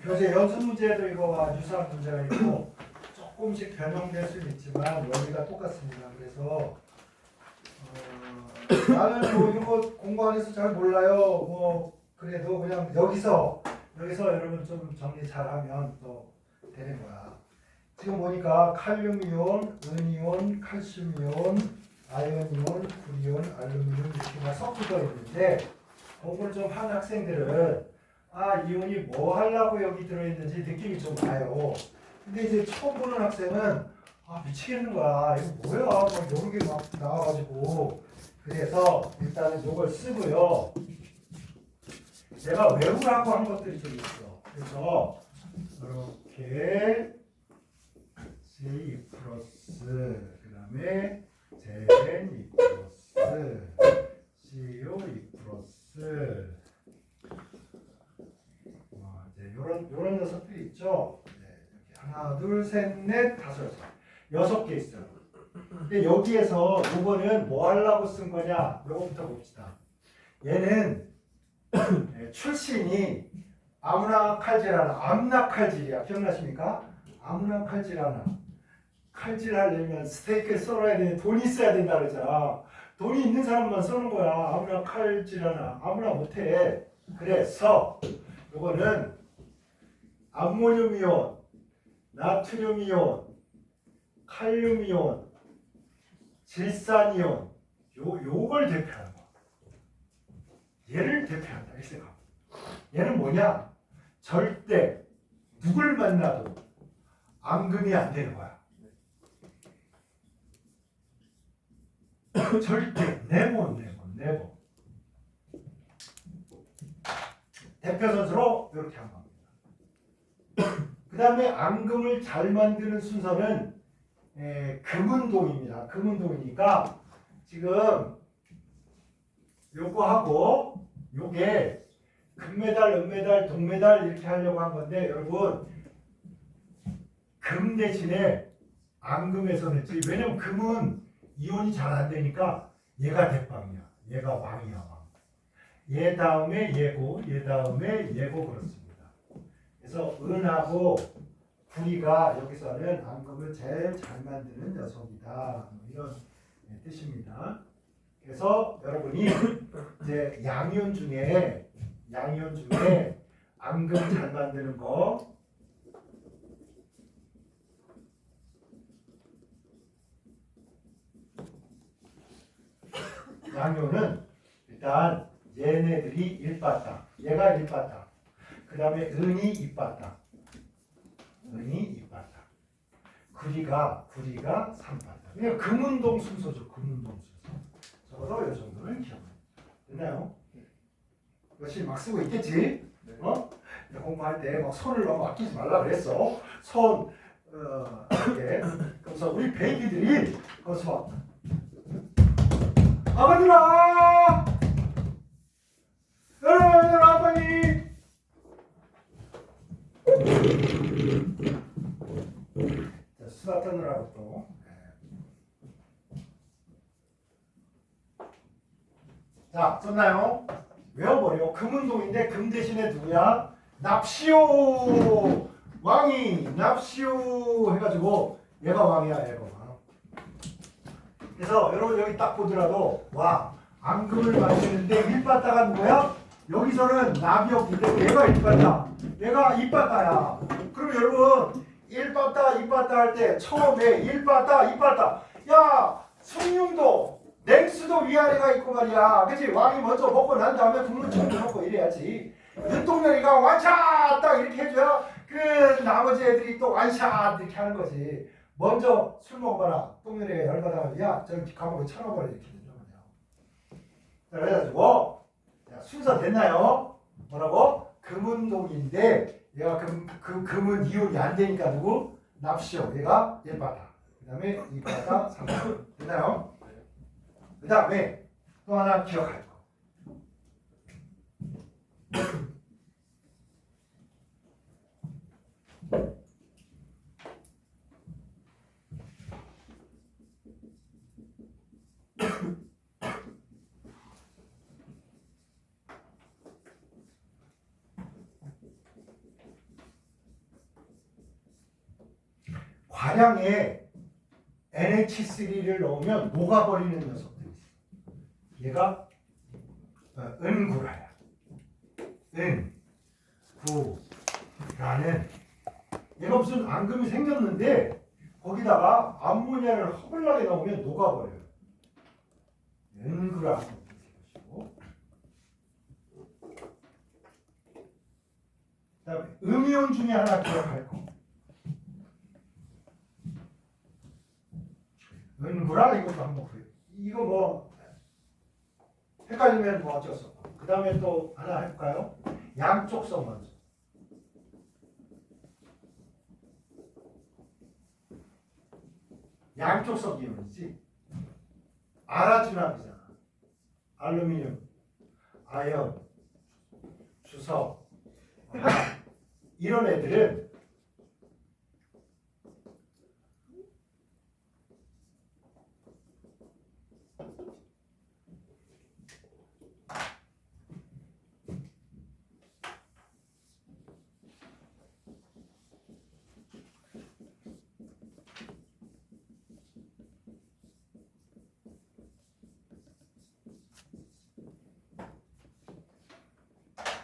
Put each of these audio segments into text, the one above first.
교재 연습 문제도 이거와 유사한 문제가 있고 조금씩 변형될 수는 있지만 원리가 똑같습니다. 그래서 나는 뭐 이런 거 공부 안 해서 잘 몰라요. 뭐 그래도 그냥 여기서 여러분 좀 정리 잘하면 또 되는 거야. 지금 보니까 칼륨이온, 은이온, 칼슘이온, 아연이온, 구리온, 알루미늄 이렇게 다 섞어져 있는데 공부를 좀 한 학생들은 이온이 뭐 하려고 여기 들어있는지 느낌이 좀 와요. 근데 이제 처음 보는 학생은 미치겠는 거야. 이거 뭐야? 막 여러 개 막 나와가지고. 그래서 일단은 이걸 쓰고요. 내가 외우라고 한 것들이 좀 있어. 그래서 이렇게 C2 플러스 그 다음에 Zn2 플러스 CO2 플러스 요런 녀석들이 있죠. 이렇게 하나, 둘, 셋, 넷, 다섯, 여섯 개 있어요. 근데 여기에서 요거는 뭐 하려고 쓴 거냐? 요거부터 봅시다. 얘는 출신이 아무나 칼질하나, 암나 칼질이야. 기억나십니까? 아무나 칼질하나. 칼질하려면 스테이크를 썰어야 되는데 돈이 있어야 된다 그러잖아. 돈이 있는 사람만 써는 거야. 아무나 칼질하나. 아무나 못해. 그래서 요거는 암모늄이온, 나트륨이온, 칼륨이온, 질산이온 요걸 대표하는 거야. 얘를 대표한다. 이 생각. 얘는 뭐냐? 절대 누굴 만나도 암금이 안 되는 거야. 절대 네모. 대표 선수로 이렇게 한 겁니다. 그 다음에 암금을 잘 만드는 순서는 금운동입니다. 금운동이니까 지금 요거하고 요게 금메달, 은메달, 동메달 이렇게 하려고 한 건데 여러분 금 대신에 암금에서 냈지. 왜냐면 금은 이온이 잘 안 되니까 얘가 대빵이야. 얘가 왕이야 왕. 얘 다음에 얘고 얘 다음에 얘고 그렇습니다. 그래서 은하고 구리가 여기서는 암금을 제일 잘 만드는 녀석이다. 이런 뜻입니다. 그래서 여러분이 이제 양이온 중에 암금 잘 만드는 거 양이온은 일단 얘네들이 1바타, 얘가 1바타. 그 다음에 은이 2바타, 은이 2바타. 구리가 3바타. 그러니까 금운동 순서죠. 금운동 순서. 적어도 이 정도는 기억합니다. 됐나요? 열심히 막 쓰고 있겠지? 공부할 때 막 손을 너무 아끼지 말라 그랬어. 손 이렇게. 그래서 우리 베이비들이 거기서 아버지라! 여러분 아버님! 자, 수다 떠느라고 또. 자, 썼나요? 외워버려. 금운동인데 금 대신에 누구야? 납시오! 왕이 납시오! 해가지고 얘가 왕이야, 얘가 왕. 그래서 여러분 여기 딱 보더라도 암금을 만드는데 1바타가 누구야? 여기서는 납이 없기 때문에 얘가 1바타, 얘가 2바타야. 그럼 여러분 1바타, 2바타 할 때 처음에 1바타, 2바타 야 숭늉도 냉수도 위아래가 있고 말이야. 그치? 왕이 먼저 먹고 난 다음에 국물청도 먹고 이래야지. 눈동열이가 완샷 딱 이렇게 해줘야 그 나머지 애들이 또 완샷 이렇게 하는 거지. 먼저 술 먹어봐라. 똥열이가 열받아가지고 야 저기 감옥에 쳐넣어버려 이렇게 되는 거죠. 그래가지고 순서 됐나요? 뭐라고? 금운동인데 얘가 금은 이온이 안 되니까 누구? 납시오. 얘가 1바타. 그 다음에 2바타, 3바타. 됐나요? 그 다음에 또 하나 기억할 거. 다량의 NH3를 넣으면 녹아버리는 녀석들이 있어. 얘가 은구라야. 은구라는 얘가 무슨 앙금이 생겼는데 거기다가 암모니아를 허블나게 넣으면 녹아버려요. 은구라. 그다음에 음이온 중에 하나 기억할 거. 은구라 이것도 한번 보여. 이거 뭐 헷갈리면 뭐 어쩔 수 없고. 그 다음에 또 하나 해볼까요? 양쪽성 원소. 양쪽성 이온이지. 아라준합이잖아. 알루미늄, 아연, 주석, 이런 애들은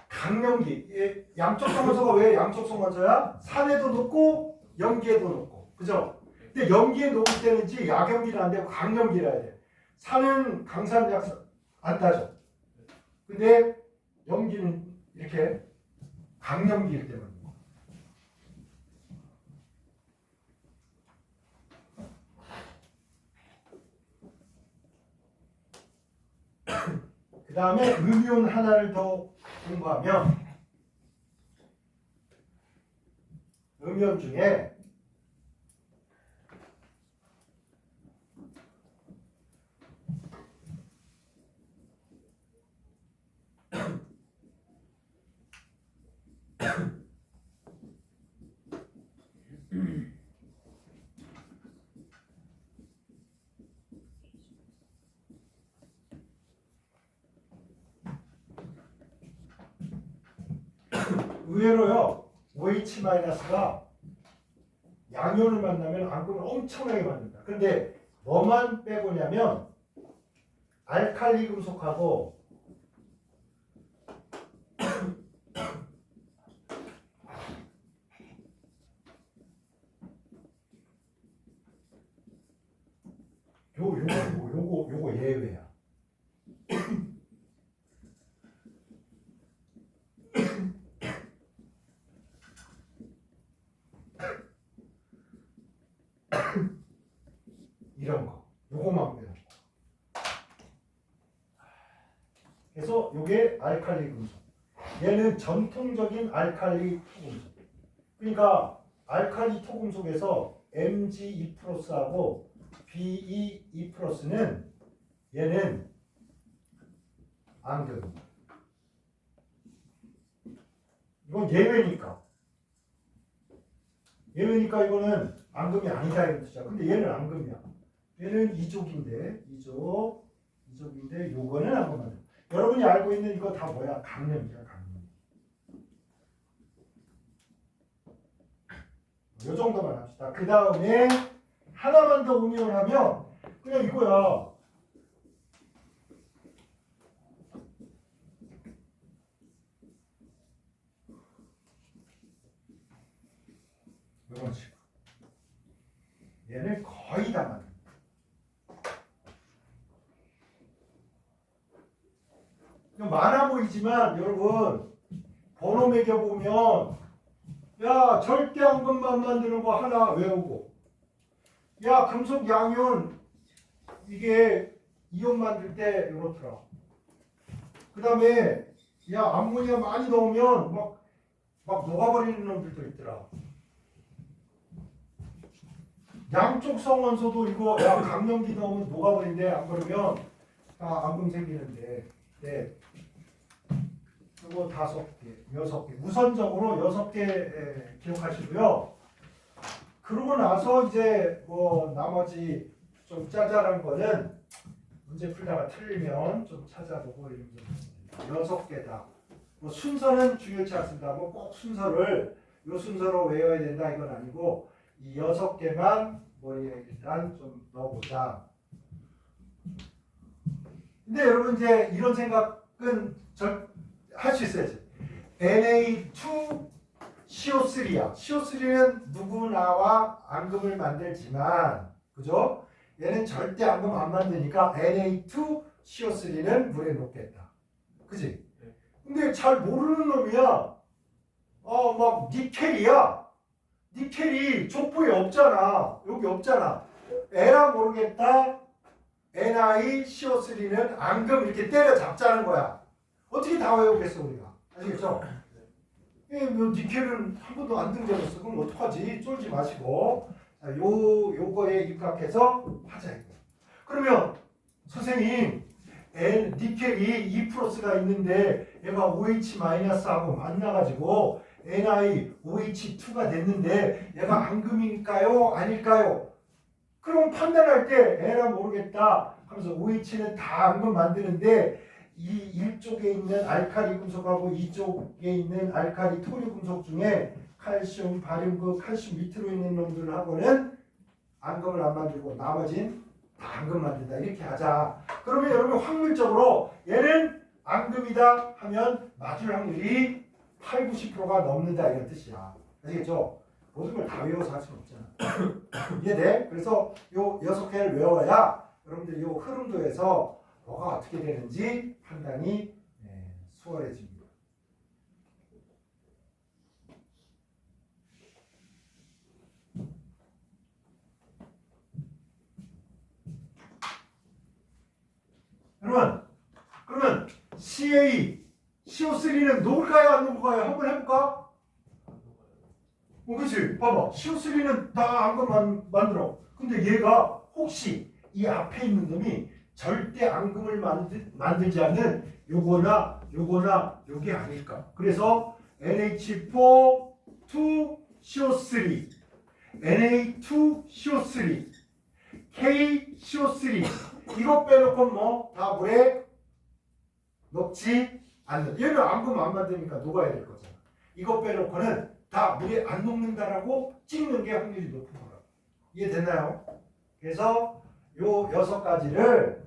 강염기. 양쪽성 원소가 왜 양쪽성 원소야? 산에도 녹고 염기에도 녹고, 그죠? 근데 염기에 녹을 때는 이제 약염기는 안 되고 강염기라 해야 돼. 산은 강산약산 안 따져. 근데 염기는 이렇게 강염기일 때만. 그 다음에 음이온 하나를 더 공부하면 음이온 중에 의외로요 OH-가 양이온을 만나면 앙금을 엄청나게 만든다. 근데 뭐만 빼고냐면 알칼리 금속하고 요거 예외야. 이런 거, 요거만 빼고. 그래서 요게 알칼리 금속. 얘는 전통적인 알칼리 토금속. 그러니까 알칼리 토금속에서 Mg2+하고 Be2+는 얘는 앙금. 이건 예외니까. 예외니까 이거는 앙금이 아니다 이런 뜻이야. 근데 얘는 앙금이야. 얘는 이족인데 요거는 앙금 아니야. 여러분이 알고 있는 이거 다 뭐야? 강염이야, 강염. 요 정도만 합시다. 그 다음에 하나만 더 응용하면 그냥 이거야. 이런 식으로. 얘는 거의 다 맞는. 많아 보이지만 여러분 번호 매겨보면 야 절대 앙금만 만드는 거 하나 외우고 야 금속 양이온 이게 이온 만들 때 이렇더라. 그 다음에 야 암모니아 많이 넣으면 막 녹아버리는 놈들도 있더라. 양쪽 성원소도 이거 야 강염기 넣으면 녹아버린대. 안 그러면 앙금 생기는데. 네. 이거 5개, 6개. 우선적으로 6개 기억하시고요. 그러고 나서 이제 뭐 나머지 좀 짜잘한 거는 문제 풀다가 틀리면 좀 찾아보고 이런 거 6개 다. 뭐 순서는 중요치 않습니다. 뭐 꼭 순서를 요 순서로 외워야 된다 이건 아니고 이 6개만 머리에 일단 좀 넣어보자. 근데 여러분 이제 이런 생각은 할 수 있어야지. Na2CO3야. CO3는 누구나와 앙금을 만들지만, 그죠? 얘는 절대 앙금 안 만드니까 Na2CO3는 물에 녹겠다. 그지? 근데 잘 모르는 놈이야. 막 니켈이야. 니켈이 족보에 없잖아. 여기 없잖아. 에라 모르겠다. NiCO3는 앙금 이렇게 때려잡자는 거야. 어떻게 다 외우겠어 우리가. 아시겠죠? 뭐 니켈은 한 번도 안 등장했어. 그럼 어떡하지? 쫄지 마시고. 자, 요거에 입각해서 하자 이거. 그러면 선생님 니켈이 2+가 있는데 얘가 OH-하고 만나가지고 NiOH2가 됐는데 얘가 앙금일까요? 아닐까요? 그럼 판단할 때 에라 모르겠다 하면서 OH는 다 앙금 만드는데 이 이쪽에 있는 알칼리 금속하고 이쪽에 있는 알칼리 토류 금속 중에 칼슘, 바륨, 그 칼슘 밑으로 있는 놈들하고는 앙금을 안 만들고 나머진 다 앙금 만든다 이렇게 하자. 그러면 여러분 확률적으로 얘는 앙금이다 하면 맞을 확률이 8, 90%가 넘는다 이런 뜻이야. 아시겠죠? 모든 걸 다 외워서 할 수는 없잖아. 이해돼? 그래서 요 6개를 외워야 여러분들 요 흐름도에서 뭐가 어떻게 되는지 판단이 수월해집니다. 여러분, 그러면 CO3는 녹을까요? 안 녹을까요? 한번 해볼까? 그치? 봐봐. CO3는 다 앙금 만들어. 근데 얘가 혹시 이 앞에 있는 놈이 절대 앙금을 만들지 않는 요거나 요게 아닐까? 그래서 NH4 2CO3 Na2CO3 KCO3 이거 빼놓고 뭐 다 물에 녹지 않는. 얘는 앙금 안 만드니까 녹아야 될 거잖아. 이거 빼놓고는 다 물에 안 녹는다라고 찍는 게 확률이 높은 거라고. 이해됐나요? 그래서 요 6가지를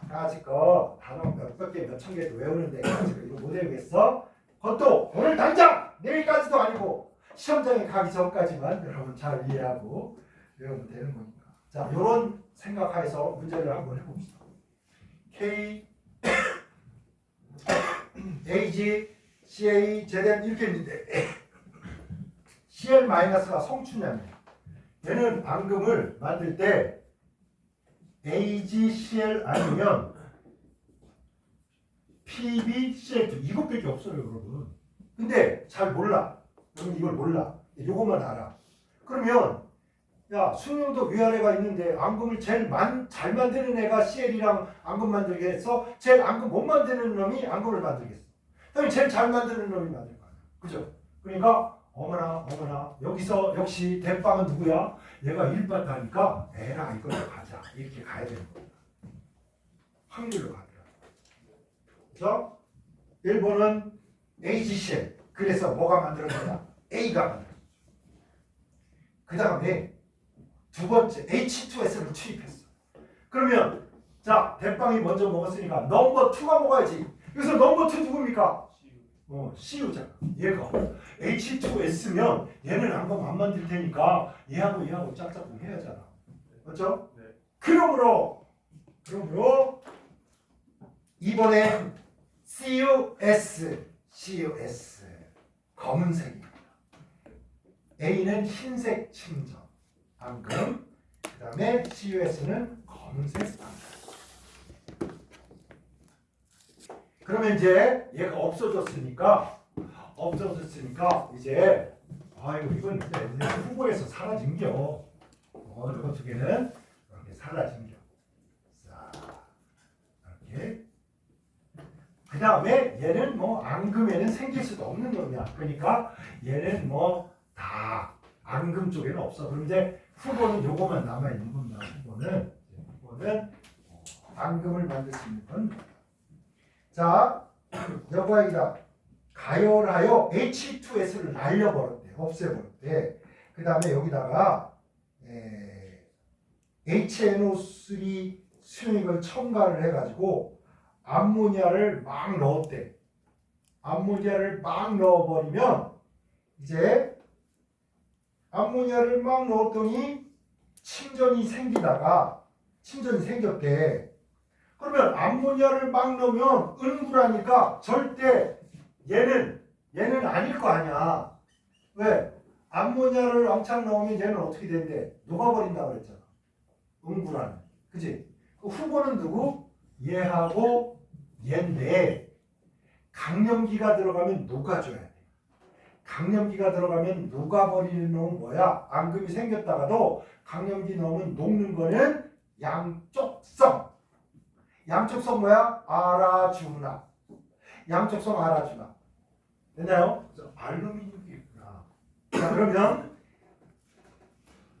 까짓거 단어 몇 개, 몇천 개도 외우는데 까짓거 이거 못 외우겠어? 그것도 오늘 당장 내일까지도 아니고 시험장에 가기 전까지만 여러분 잘 이해하고 외우면 되는 거니까. 자, 요런 생각하에서 문제를 한번 해봅시다. K, AG, CA, ZN 이렇게 있는데 CL-가 성춘염이야. 얘는 앙금을 만들 때 AgCl 아니면 PbCl2 이것밖에 없어요 여러분. 근데 잘 몰라. 여러분 이걸 몰라. 요것만 알아. 그러면 야 수능도 위아래가 있는데 앙금을 제일 잘 만드는 애가 CL이랑 앙금 만들게 해서 제일 앙금 못 만드는 놈이 앙금을 만들겠어. 그럼 제일 잘 만드는 놈이 만들 거 아니야. 그죠? 그러니까 어머나 여기서 역시 대빵은 누구야? 얘가 1번 가니까 에라 이걸로 가자. 이렇게 가야 되는 거야. 확률로 가더라. 그래서 1번은 AgCl. 그래서 뭐가 만들어졌냐? A가 만들어졌죠. 그 다음에 두 번째 H2S를 투입했어. 그러면 자 대빵이 먼저 먹었으니까 넘버 2가 먹어야지. 그래서 넘버 2 누굽니까? CU잖아. 얘가 H2S면 얘는 앙금 안 만들 테니까 얘하고 짝짝꿍 해야 하잖아. 맞죠? 네. 그러므로 이번에 CUS 검은색입니다. A는 흰색 침전 앙금, 그 다음에 CUS는 검은색 앙금. 그러면 이제 얘가 없어졌으니까 이제 아이고 이건 내 후보에서 사라진겨. 어떻게는 이렇게 사라진겨. 자 이렇게. 그 다음에 얘는 뭐 앙금에는 생길 수도 없는 놈이야. 그러니까 얘는 뭐 다 앙금 쪽에는 없어. 그럼 이제 후보는 요거만 남아 있는 겁니다. 후보는 앙금을 만들 수 있는 건. 자, 여기다 가열하여 H2S를 날려버렸대. 없애버렸대. 그 다음에 여기다가 HNO3 수용액을 첨가를 해가지고 암모니아를 막 넣었대. 암모니아를 막 넣어버리면 이제 암모니아를 막 넣었더니 침전이 생겼대. 그러면 암모니아를 막 넣으면 은구라니까 절대 얘는 아닐 거 아니야. 왜? 암모니아를 왕창 넣으면 얘는 어떻게 된대? 녹아버린다고 그랬잖아. 은구라는. 그지? 그 후보는 누구? 얘하고 얘인데 강염기가 들어가면 녹아줘야 돼. 강염기가 들어가면 녹아버리는 놈은 뭐야? 앙금이 생겼다가도 강염기 넣으면 녹는 거는 양쪽성. 양쪽성 뭐야? 알아주나. 양쪽성 알아주나. 됐나요? 알루미늄이 있구나. 자, 그러면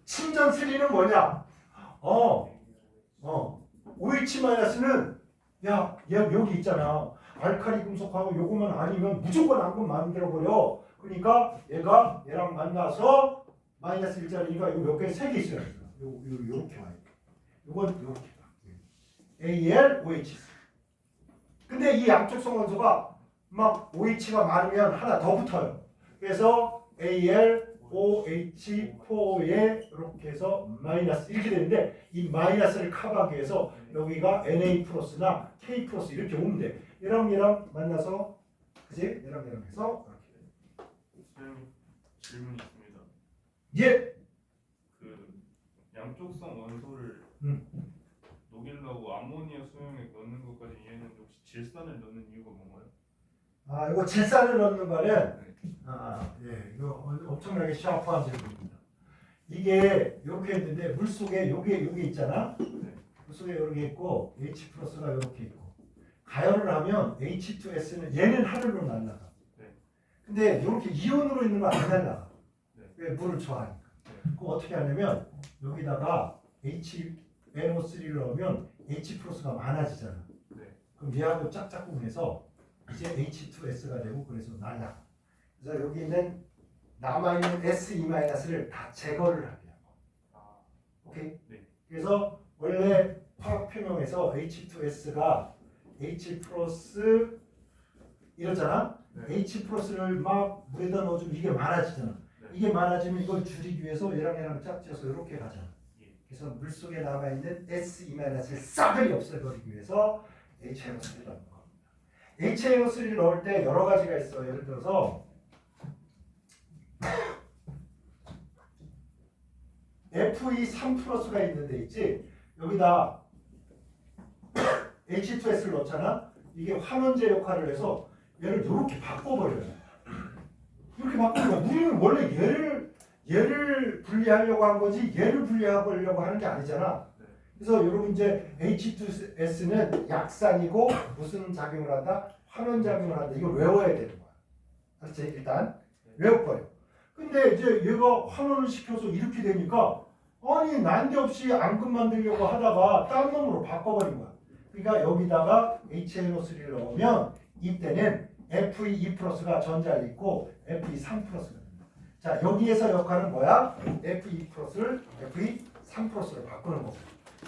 침전 3는 뭐냐? OH-는 야, 얘 여기 있잖아. 알칼리 금속하고 요거만 아니면 무조건 앙금 만들어버려. 그러니까 얘가 얘랑 만나서 마이너스 1짜리니까 이거 몇 개? 3개 있어야 돼. 요렇게 와요. 요건 요렇게 가. AlOH. 근데 이 양쪽성 원소가 막 OH가 많으면 하나 더 붙어요. 그래서 AlOH4에 이렇게 해서 마이너스 이렇게 되는데 이 마이너스를 커버하기 위해서 여기가 Na 플러스나 K 플러스 이렇게 오면 돼. 얘랑 만나서 그지? 얘랑 해서 이렇게 돼. 선생님 질문 있습니다. 예. 그 양쪽성 원소를 녹이려고 암모니아 수용액 넣는 것까지 이해했는데 혹시 질산을 넣는 이유가 뭔가요? 이거 질산을 넣는 거는 이거 엄청나게 샤프한 질문입니다. 이게 이렇게 했는데 물 속에 요게 있잖아. 물 속에 이렇게 있고 H 플러스가 이렇게 있고 가열을 하면 H2S는 얘는 하늘로 날아가. 근데 이렇게 이온으로 있는 거 안 날아가. 왜? 물을 좋아하니까. 그럼 어떻게 하냐면 여기다가 HNO3를 넣으면 H 플러스가 많아지잖아. 그럼 얘하고 짝짝꿍해서 이제 H2S가 되고 그래서 날아가. 그래서 여기 있는 남아있는 SE-를 다 제거를 하게요. 오케이? 네. 그래서 원래 화학 표명에서 H2S가 H 플러스 이러잖아. H 플러스를 막 물에다 넣어주면 이게 많아지잖아. 이게 많아지면 이걸 줄이기 위해서 얘랑 짝지어서 이렇게 가잖아. 그래서 물속에 남아있는 SE-를 싸그리 없애버리기 위해서 HNO3를 넣는 겁니다. HNO3를 넣을 때 여러 가지가 있어. 예를 들어서 Fe3 플러스가 있는데 있지. 여기다 H2S를 넣잖아. 이게 환원제 역할을 해서 얘를 이렇게 바꿔버려요. 이렇게 바꾸면 우리는 원래 얘를 분리하려고 한 거지 얘를 분리하려고 하는 게 아니잖아. 그래서 여러분 이제 H2S는 약산이고 무슨 작용을 한다? 환원 작용을 한다. 이걸 외워야 되는 거야. 알았지? 일단 외워버려. 근데 이제 얘가 환원을 시켜서 이렇게 되니까 아니 난데없이 앙금 만들려고 하다가 딴 놈으로 바꿔버린 거야. 그러니까 여기다가 HNO3를 넣으면 이때는 Fe2 플러스가 전자를 있고 Fe3 플러스가 됩니다. 자, 여기에서 역할은 뭐야? Fe2 플러스를 Fe3 플러스로 바꾸는 거고.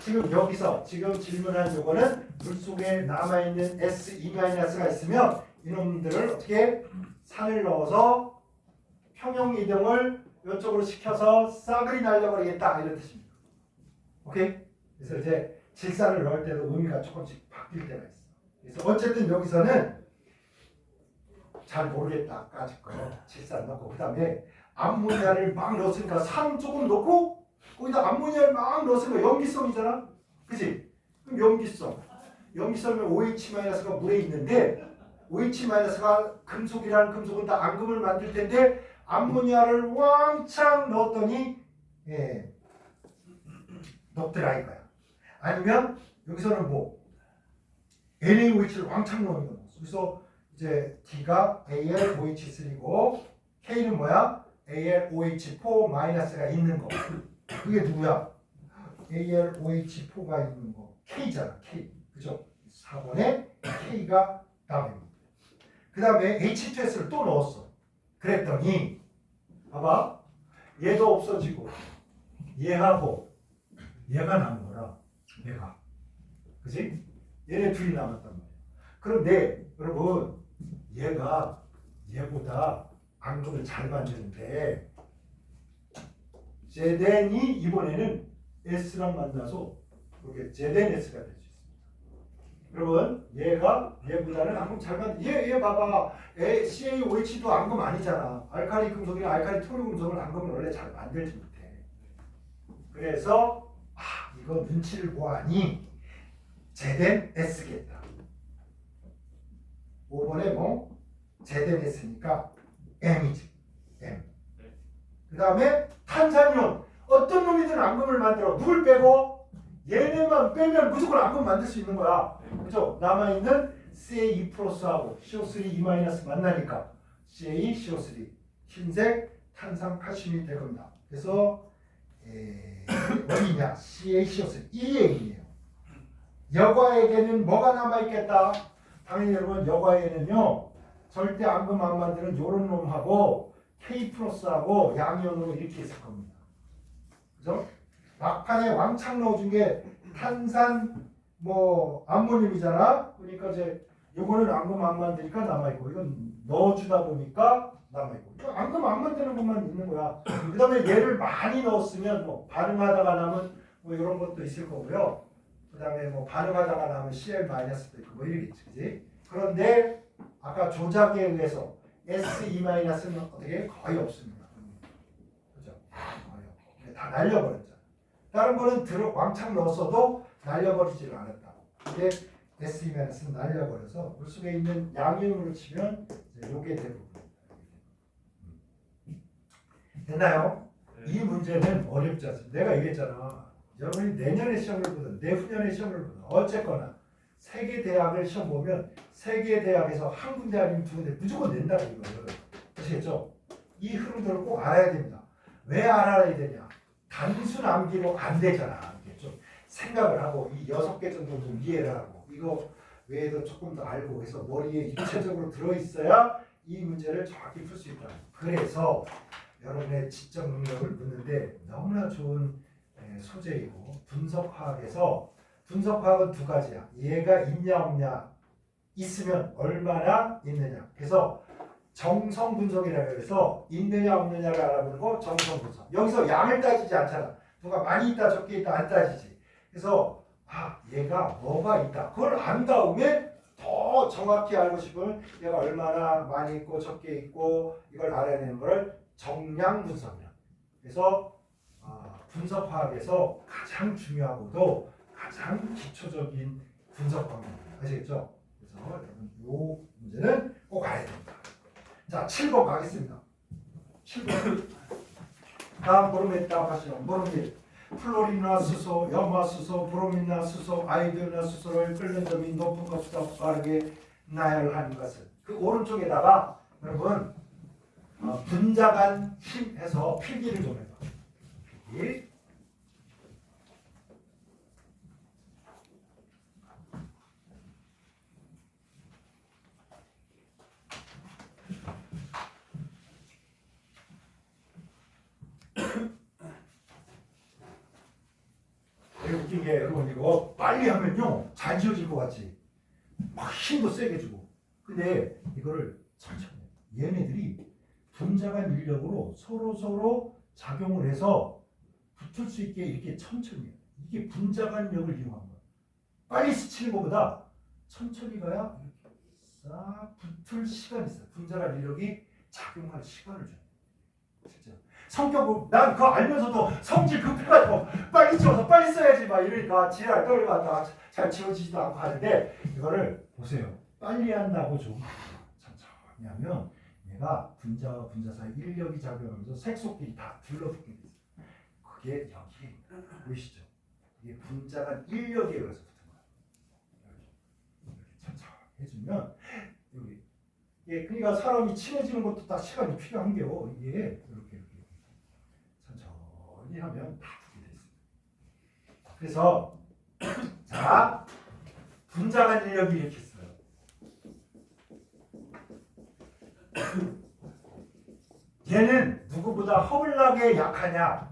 지금 여기서 지금 질문한 요거는 물속에 남아있는 Se-가 있으면 이놈들을 어떻게 산을 넣어서 평형 이동을 이쪽으로 시켜서 싸그리 날려버리겠다 이런 뜻입니다. 오케이? 그래서 이제 질산을 넣을 때도 의미가 조금씩 바뀔 때가 있어. 그래서 어쨌든 여기서는 잘 모르겠다. 까짓 거 질산 넣고 그 다음에 암모니아를 막 넣었으니까 산 조금 넣고 거기다 암모니아를 막 넣었으니까 염기성이잖아. 그치? 그럼 염기성이면 OH-가 물에 있는데 OH-가 금속이라는 금속은 다 앙금을 만들 텐데 암모니아를 왕창 넣었더니 녹더라 이거야. 아니면 여기서는 뭐 NaOH를 왕창 넣는 거야. 그래서 이제 D가 AlOH3고 K는 뭐야? AlOH4-가 있는 거. 그게 누구야? AlOH4가 있는 거. K잖아. K. 그죠? 4번에 K가 답입니다. 그 다음에 H2S를 또 넣었어. 그랬더니 봐봐. 얘도 없어지고 얘하고 얘가 남은 거라. 얘가. 그지? 얘네 둘이 남았단 말이야. 그런데 여러분 얘가 얘보다 앙금을 잘 만드는데 제덴이 이번에는 S랑 만나서 이렇게 제덴 S가 될 수 있습니다. 여러분 얘가 얘보다는 앙금 잘 만드. 얘 봐봐. CaOH도 앙금 아니잖아. 알칼리 금속이나 알칼리 토류 금속은 앙금을 원래 잘 만들지 못해. 그래서 이거 눈치를 보아니 제덴 S겠다. 5번에 뭐 제덴 S니까 M이지. M. 그 다음에 탄산이온. 어떤 놈이든 앙금을 만들어. 누굴 빼고? 얘네만 빼면 무조건 앙금 만들 수 있는 거야. 그죠? 남아있는 CA2 플러스하고 CO3 E 마이너스 만나니까 CA, CO3 흰색 탄산 칼슘이 될 겁니다. 그래서 어디냐? CA, CO3 2A이에요. 여과에게는 뭐가 남아있겠다? 당연히 여러분 여과에는요 절대 앙금 안 만드는 요런 놈하고 K 플러스하고 양이온으로 이렇게 있을 겁니다. 그죠? 막판에 왕창 넣어준 게 탄산 뭐 암모늄이잖아. 그러니까 이제 요거는 앙금 안 만드니까 남아있고 이건 넣어주다 보니까 남아있고 앙금 안 만드는 것만 있는 거야. 그 다음에 얘를 많이 넣었으면 뭐 반응하다가 남은 뭐 이런 것도 있을 거고요. 그 다음에 뭐 반응하다가 남은 CL-도 있고 뭐 이러겠지. 그지? 그런데 아까 조작에 의해서 SE-는 어떻게 거의 없습니다. 그죠? 거의 없고 다 날려버렸죠. 다른 거는 왕창 넣었어도 날려버리지를 않았다. 근데 SE-는 날려버려서 물 속에 있는 양이온으로 치면 요게 대부분입니다. 됐나요? 이 문제는 어렵지 않습니다. 내가 얘기했잖아. 여러분이 내년에 시험을 보든 내후년에 시험을 보든 어쨌거나 세계 대학을 시험 보면 세계 대학에서 한 군데 아니면 두 군데 무조건 낸다고 이거를. 아시겠죠? 이 흐름들을 꼭 알아야 됩니다. 왜 알아야 되냐? 단순 암기로 안 되잖아. 좀 생각을 하고 이 6개 정도 좀 이해를 하고 이거 외에도 조금 더 알고 해서 머리에 입체적으로 들어있어야 이 문제를 정확히 풀 수 있다. 그래서 여러분의 지적 능력을 묻는데 너무나 좋은 소재이고 분석화학에서 분석화학은 두 가지야. 얘가 있냐 없냐 있으면 얼마나 있느냐. 그래서 정성 분석이라고 해서 있느냐 없느냐를 알아보는 거 정성 분석. 여기서 양을 따지지 않잖아. 누가 많이 있다 적게 있다 안 따지지. 그래서 얘가 뭐가 있다. 그걸 안 다음에 더 정확히 알고 싶으면 얘가 얼마나 많이 있고 적게 있고 이걸 알아내는 걸 정량 분석이야. 그래서 분석화학에서 가장 중요하고도 가장 기초적인 분석 방법입니다. 아시겠죠? 그래서 여러분 이 문제는 꼭 알아야 됩니다. 자, 7번 가겠습니다. 7번. 다음 브로메타 하시면 브로밀, 플로린이나 수소, 염화수소, 브로민이나 수소, 아이od이나 수소를 끓는 점이 높은 것보다 빠르게 나열하는 것은 그 오른쪽에다가 여러분 분자간 힘 해서 필기를 좀 해봐. 필기. 웃긴 게 여러분 이거 빨리 하면요 잘 지워질 것 같지. 막 힘도 세게 주고. 근데 이거를 천천히 얘네들이 분자간 인력으로 서로 작용을 해서 붙을 수 있게 이렇게 천천히 해요. 이게 분자간력을 이용한 거야. 빨리 스치는 것보다 천천히 가야 이렇게 싹 붙을 시간이 있어요. 분자간 인력이 작용할 시간을 줘요. 진짜. 성격은 난 그거 알면서도 성질 급해가지고 빨리 지워서 빨리 써야지 막 이러니까 지랄 떨어가다가 잘 지워지지도 않고 하는데 이거를 보세요. 빨리 한다고 좀 천천히 하면 얘가 분자와 분자 사이 인력이 작용하면서 색소끼리 다 둘러붙게 돼요. 그게 여기 보이시죠? 이게 분자가 인력에 의해서 붙은 거야. 이렇게 천천히 해주면 여기 그러니까 사람이 친해지는 것도 다 시간이 필요한 게요. 이게 이렇게 천천히 하면 다 붙게 돼 있습니다. 그래서 자 분자간 인력이 이렇게 있어요. 얘는 누구보다 허블락에 약하냐?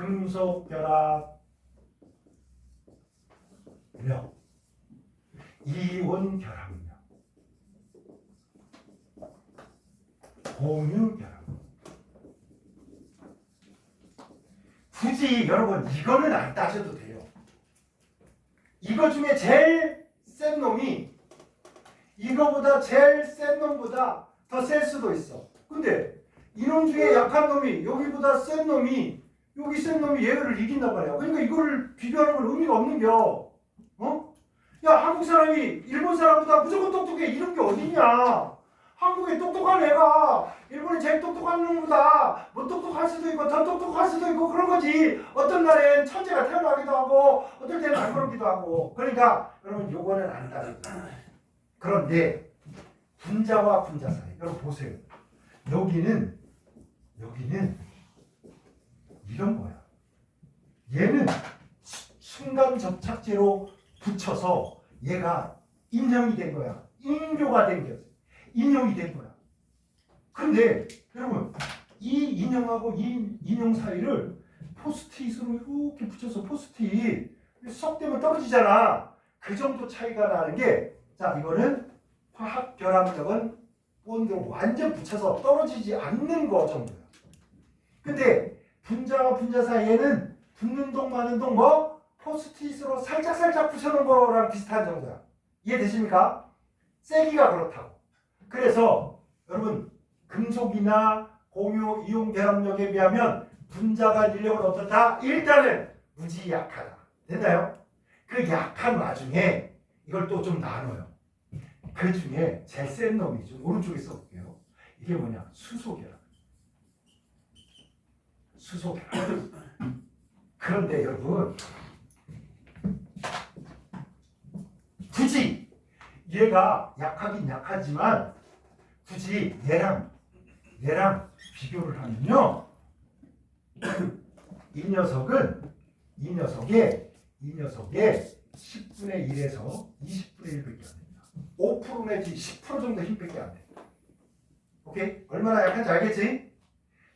금속 결합력, 이온 결합력, 공유 결합. 굳이 여러분 이거는 안 따져도 돼요. 이거 중에 제일 센 놈이 이거보다 제일 센 놈보다 더 셀 수도 있어. 근데 이놈 중에 약한 놈이 여기보다 센 놈이 여기 센 놈이 얘를 이긴단 말이야. 그러니까 이거를 비교하는 건 의미가 없는겨. 어? 야, 한국 사람이 일본 사람보다 무조건 똑똑해 이런 게 어딨냐. 한국에 똑똑한 애가 일본이 제일 똑똑한 놈보다 뭐 똑똑할 수도 있고 더 똑똑할 수도 있고 그런 거지. 어떤 날엔 천재가 태어나기도 하고 어떨 때는 안 그렇기도 하고. 그러니까 여러분 요거는 안 따져도 돼. 그런데 분자와 분자 사이 여러분 보세요. 여기는 이런 거야. 얘는 순간 접착제로 붙여서 얘가 인형이 된 거야. 인교가 된 거야. 인형이 된 거야. 근데 여러분 이 인형하고 이 인형 사이를 포스트잇으로 이렇게 붙여서 포스트잇 썩 되면 떨어지잖아. 그 정도 차이가 나는 게 자 이거는 화학 결합력은 본드로 완전 붙여서 떨어지지 않는 거 정도야. 근데 분자와 분자 사이에는 붙는 동 마는 동 뭐 포스트잇으로 살짝 붙여놓은 거랑 비슷한 정도야. 이해되십니까? 세기가 그렇다고. 그래서 여러분 금속이나 공유 이온 결합력에 비하면 분자가 인력은 어떻다? 일단은 무지 약하다. 됐나요? 그 약한 와중에 이걸 또 좀 나눠요. 그 중에 제일 센 놈이 좀 오른쪽에 써볼게요. 이게 뭐냐? 수소결합. 수소결합. 그런데 여러분 굳이 얘가 약하긴 약하지만 굳이 얘랑 비교를 하면요. 이 녀석의 10분의 1에서 20분의 1밖에 안 됩니다. 5% 내지 10% 정도 힘밖에 안 돼. 오케이? 얼마나 약한지 알겠지?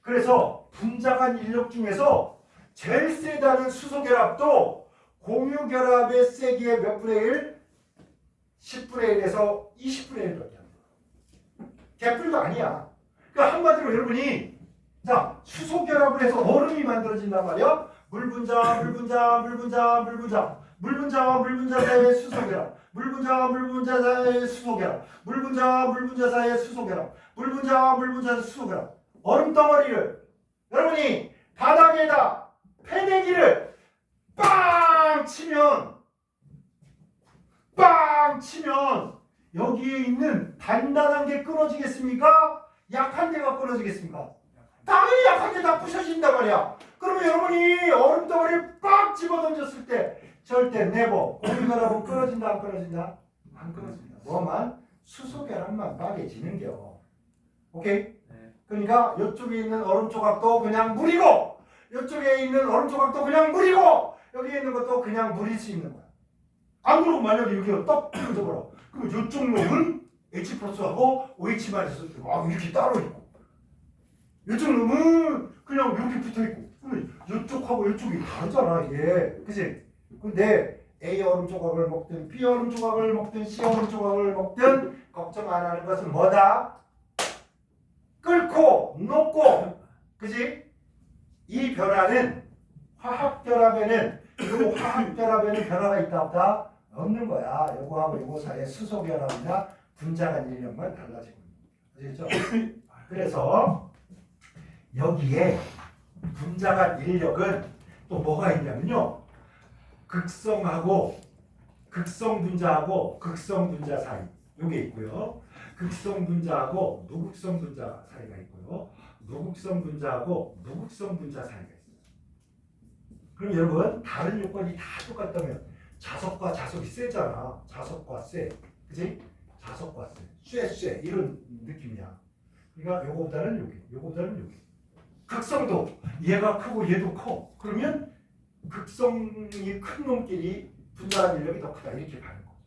그래서 분자 간 인력 중에서 제일 세다는 수소 결합도 공유 결합의 세기의 몇 분의 1? 10분의 1에서 20분의 1밖에 안 돼. 개뿔도 아니야. 그러니까 한마디로 여러분이 자 수소 결합을 해서 얼음이 만들어진단 말이야. 물 분자와 물 분자 사이의 수소 결합, 물 분자와 물 분자 사이의 수소 결합, 물 분자와 물 분자 사이의 수소 결합, 물 분자와 물 분자 사이의 수소 결합. 얼음 덩어리를 여러분이 바닥에다 패내기를 빵 치면 여기에 있는 단단한 게 끊어지겠습니까? 약한 데가 끊어지겠습니까? 당연히 약한 게 다 부셔진단 말이야. 그러면 여러분이 얼음 덩어리를 빡 집어던졌을 때 절대 네버 공유결합은 끊어진다 안 끊어진다? 안 끊어진다. 뭐만? 수소 결합만 빠개지는겨. 오케이? 네. 그러니까 이쪽에 있는 얼음 조각도 그냥 물이고 이쪽에 있는 얼음 조각도 그냥 물이고 여기에 있는 것도 그냥 물일 수 있는 거야. 안 그러고 만약에 이렇게 떡 끊어져버려. 그럼 이쪽 놈은 H 플러스하고 OH 마이너스 이렇게 따로 있고 이쪽 놈은 그냥 이렇게 붙어 있고 그러면 이쪽하고 이쪽이 다르잖아 이게. 그치? 근데 A 얼음 조각을 먹든 B 얼음 조각을 먹든 C 얼음 조각을 먹든 걱정 안 하는 것은 뭐다? 끓고 녹고. 그치? 이 변화는 화학 결합에는 변화가 있다 없다? 없는 거야. 요거하고 요거 사이에 수소 결합이나 분자 간 인력만 달라지고 있는 거죠. 아시겠죠? 그래서 여기에 분자 간 인력은 또 뭐가 있냐면요. 극성 분자하고 극성 분자 사이 요게 있고요. 극성 분자하고 노극성 분자 사이가 있고요. 노극성 분자하고 무극성 분자 사이가 있어요. 그럼 여러분 다른 요건이 다 똑같다면 자석과 자석이 세잖아. 자석과 세, 그지? 자석과 세, 이런 느낌이야. 그러니까 요거보다는 요기. 극성도 얘가 크고 얘도 커. 그러면 극성이 큰 놈끼리 분자한 인력이 더 크다 이렇게 가는 거죠.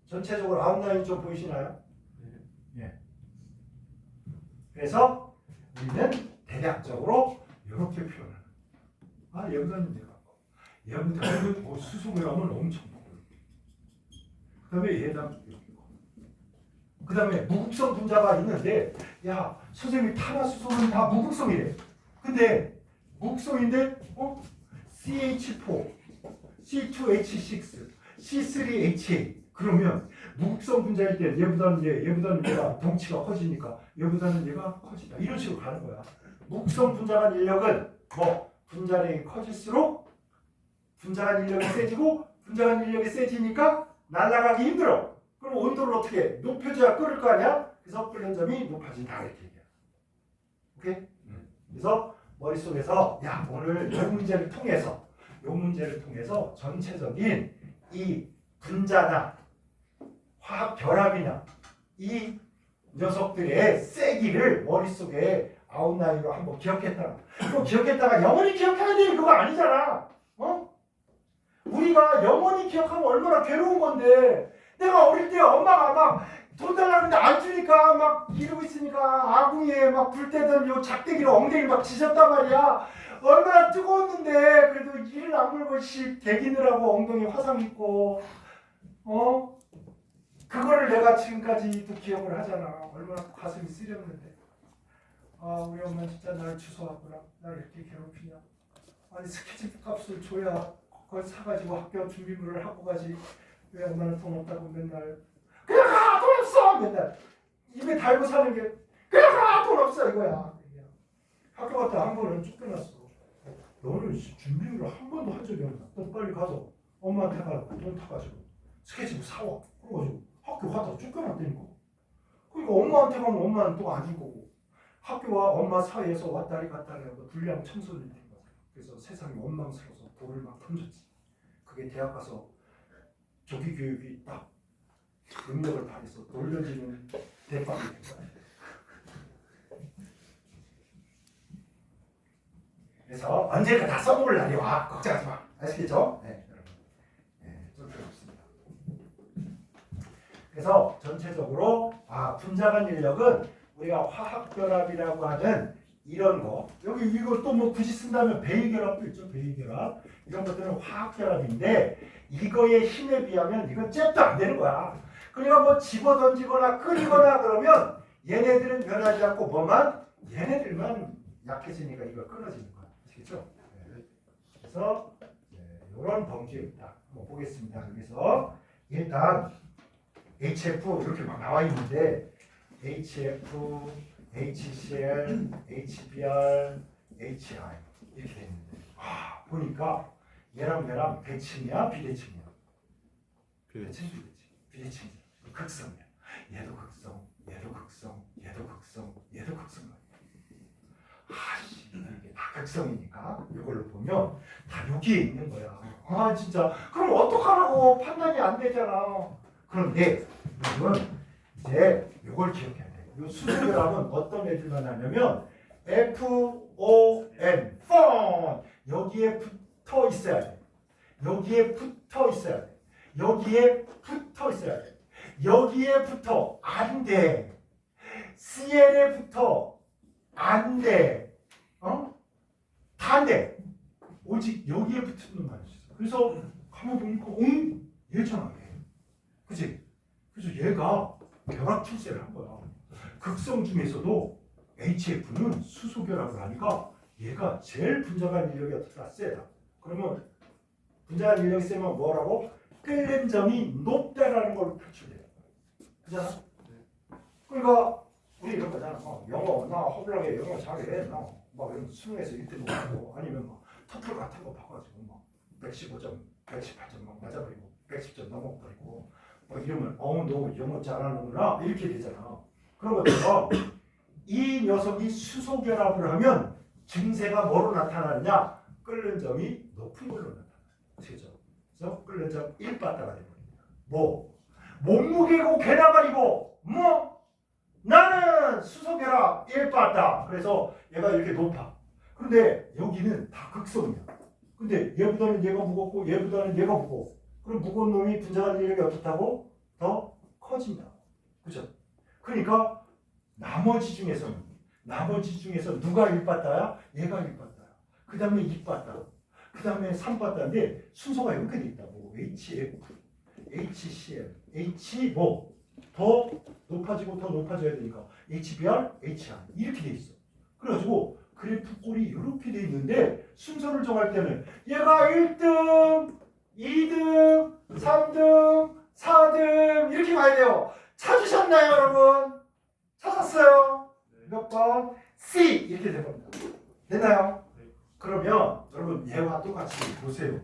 전체적으로 아웃라인 좀 보이시나요? 예. 그래서 우리는 대략적으로 이렇게 표현하는. 아 얘보다는 얘가 얘보다는 뭐 수소결합은 엄청 먹고 그다음에 얘다 그 다음에 무극성 분자가 있는데 야 선생님이 탄화수소는 다 무극성이래. 근데 무극성인데 CH4, C2H6, C3H8 그러면 무극성 분자일 때 얘보다는 얘가 덩치가 커지니까 얘보다는 얘가 커지다 이런 식으로 가는 거야. 무극성 분자 간 인력은 뭐 분자량이 커질수록 분자 간 인력이 세지고 분자 간 인력이 세지니까 날아가기 힘들어. 그럼 온도를 어떻게 해? 높여줘야 끓을 거 아니야? 그래서 끓는 점이 높아진다 이렇게 얘기해. 오케이? 그래서 머릿속에서 야 오늘 이 문제를 통해서 전체적인 이 분자나 화학 결합이나 이 녀석들의 세기를 머릿속에 아웃라인으로 한번 기억했다가 또 기억했다가 영원히 기억해야 되는 그거 아니잖아. 우리가 영원히 기억하면 얼마나 괴로운 건데 내가 어릴 때 엄마가 막 돈 달라는데 안 주니까 막 이러고 있으니까 아궁이에 막 불 때던 요 작대기로 엉덩이 막 지졌단 말이야. 얼마나 뜨거웠는데 그래도 이를 악물고 대기느라고 엉덩이 화상 입고 그거를 내가 지금까지도 기억을 하잖아. 얼마나 가슴이 쓰렸는데 아 우리 엄마 진짜 나를 주워왔구나. 나를 이렇게 괴롭히냐. 아니 스케치북 값을 줘야 그걸 사가지고 학교 준비물을 하고 가지. 왜 엄마는 돈 없다고 맨날 그냥 가! 돈 없어! 맨날 입에 달고 사는 게 그냥 가! 돈 없어 이거야. 학교 갔다 한 번은 쫓겨났어. 너는 준비물을 한 번도 한 적이 없나? 너 빨리 가서 엄마한테 가서 돈 타가지고 스케치북 사와. 그래가지고 학교 갔다 쫓겨났다니까. 그러니까 엄마한테 가면 엄마는 또 안 줄 거고 학교와 엄마 사이에서 왔다리 갔다리 하고 불량 청소년이 된 거야. 그래서 세상이 원망스러워서 돌을 막 던졌지. 그게 대학 가서 조기 교육이 딱 능력을 발휘해서 돌려지는 대박이 된 거야. 그래서 언제가 다 써먹을 날이 와. 걱정하지 마. 아시겠죠? 네, 여러분. 네, 좀 필요 없습니다. 그래서 전체적으로 분자 간 인력은 우리가 화학 결합이라고 하는 이런 거 여기 이거 또 뭐 굳이 쓴다면 배일 결합도 있죠. 배일 결합 이런 것들은 화학 결합인데 이거의 힘에 비하면 이건 잽도 안 되는 거야. 그러니까 뭐 집어 던지거나 끓이거나 그러면 얘네들은 변하지 않고 뭐만 얘네들만 약해지니까 이거 끊어지는 거야. 아시겠죠? 네. 그래서 이런 범주에 있다. 한번 보겠습니다. 여기서 일단 HF 이렇게 막 나와 있는데 HF, HCl, HBr, HI 이렇게 돼 있는데 보니까 얘랑 대칭이야 비대칭이야? 비대칭. 비대칭이야. 극성이야. 얘도 극성, 얘도 극성, 얘도 극성, 얘도 극성. 이게 다 극성이니까 이걸로 보면 다 여기에 있는 거야. 진짜 그럼 어떡하라고 판단이 안 되잖아. 그런데 이건 이제 이걸 기억해야 돼. 이 수소결합은 어떤 애들만 하냐면 FON 폰 여기에 붙어 있어야 돼. 여기에 붙어 있어야 돼. 여기에 붙어 있어야 돼. 여기에 붙어 안 돼. CL에 붙어 안 돼. 다 안 돼. 오직 여기에 붙은 놈만 있어. 그래서 가만 보니까 얘잖아 얘. 그치? 그래서 얘가 결합 출세를 한 거야. 극성 중에서도 HF는 수소 결합을 하니까 얘가 제일 분자 간 인력이 어떻다 세다. 그러면 분자 간 인력이 세면 뭐라고? 끓는 점이 높다라는 걸 표출해요. 그잖아? 그러니까 우리 이런 거잖아. 영어 나 허블하게 영어 잘해. 막 수능에서 1등 먹고 아니면 막 토플 같은 거 봐가지고 막 115점, 118점 막 맞아버리고 110점 넘어버리고 막 이러면 너 영어 잘하는구나 이렇게 되잖아. 그런 것처럼 이 녀석이 수소 결합을 하면 증세가 뭐로 나타나느냐? 끓는 점이 높은 걸로 나타나요. 그죠? 그래서 끓는 점 1바다가 되버립니다. 몸무게고 개나발이고 나는 수소 결합 1바다. 그래서 얘가 이렇게 높아. 근데 여기는 다 극성이야. 근데 얘보다는 얘가 무겁고 얘보다는 얘가 무거워. 그럼 무거운 놈이 분자간 인력이 어떻다고? 더 커진다. 그죠? 그러니까 나머지 중에서 누가 1바다야? 얘가 1바다야. 그 다음에 2바다. 그 다음에 3 봤다는데 순서가 이렇게 돼 있다고. HF, HCl, H 뭐 더 높아지고 더 높아져야 되니까 HBr, HR 이렇게 돼 있어. 그래가지고 그래프 꼴이 이렇게 돼 있는데 순서를 정할 때는 얘가 1등, 2등, 3등, 4등 이렇게 가야 돼요. 찾으셨나요, 여러분? 찾았어요? 몇 번? C 이렇게 될 겁니다. 됐나요? 그러면 여러분 얘와 똑같이 보세요.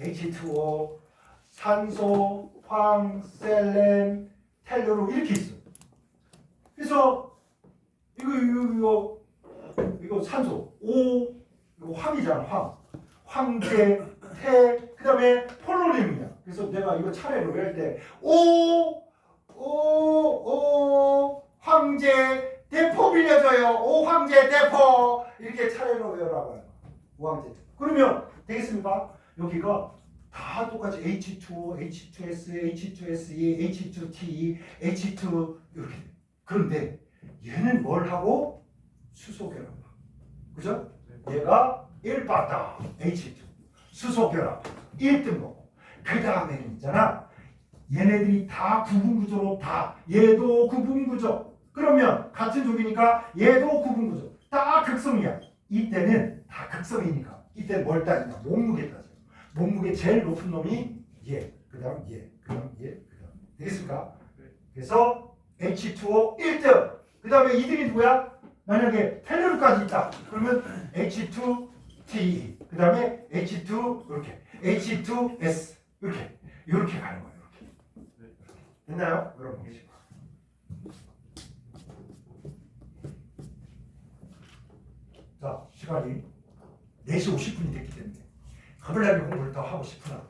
H2O, 산소, 황, 셀렌, 텔루로 이렇게 있어. 그래서 이거 산소, O, 이거 황이잖아, 황. 황제, 태, 그 다음에 폴로늄이야. 그래서 내가 이거 차례로 외울 때 O, 황제, 대포 빌려줘요. O 황제, 대포 이렇게 차례로 외우라고 해요. 오황제. 그러면 되겠습니까? 여기가 다 똑같이 H2O, H2S, H2SE, H2TE, H2 이렇게 돼. 그런데 얘는 뭘 하고? 수소결합. 그죠? 얘가 1빠다 H2 수소결합 1등 거고 그 다음에는 있잖아 얘네들이 다 구분구조로 다 얘도 구분구조 그러면 같은 족이니까 얘도 구분구조 다 극성이야. 이때는 다 극성이니까 이때 뭘 따지냐 몸무게 따져. 몸무게 제일 높은 놈이 얘, 그 다음 얘, 그 다음 얘, 그 다음 되겠습니까? 그래서 H2O 1등 그 다음에 2등이 누구야? 만약에 텔루르까지 있다 그러면 H2TE 그 다음에 H2 이렇게 H2S 이렇게 가는 거예요. 이렇게 됐나요? 여러분 계시고 자 시간이 4시 50분이 됐기 때문에 가블라비 공부를 더 하고 싶으나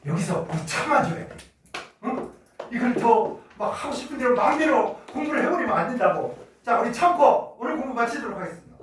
여기서 참아줘야 돼. 응? 이걸 더 막 하고 싶은 대로 마음대로 공부를 해버리면 안 된다고. 자 우리 참고 오늘 공부 마치도록 하겠습니다.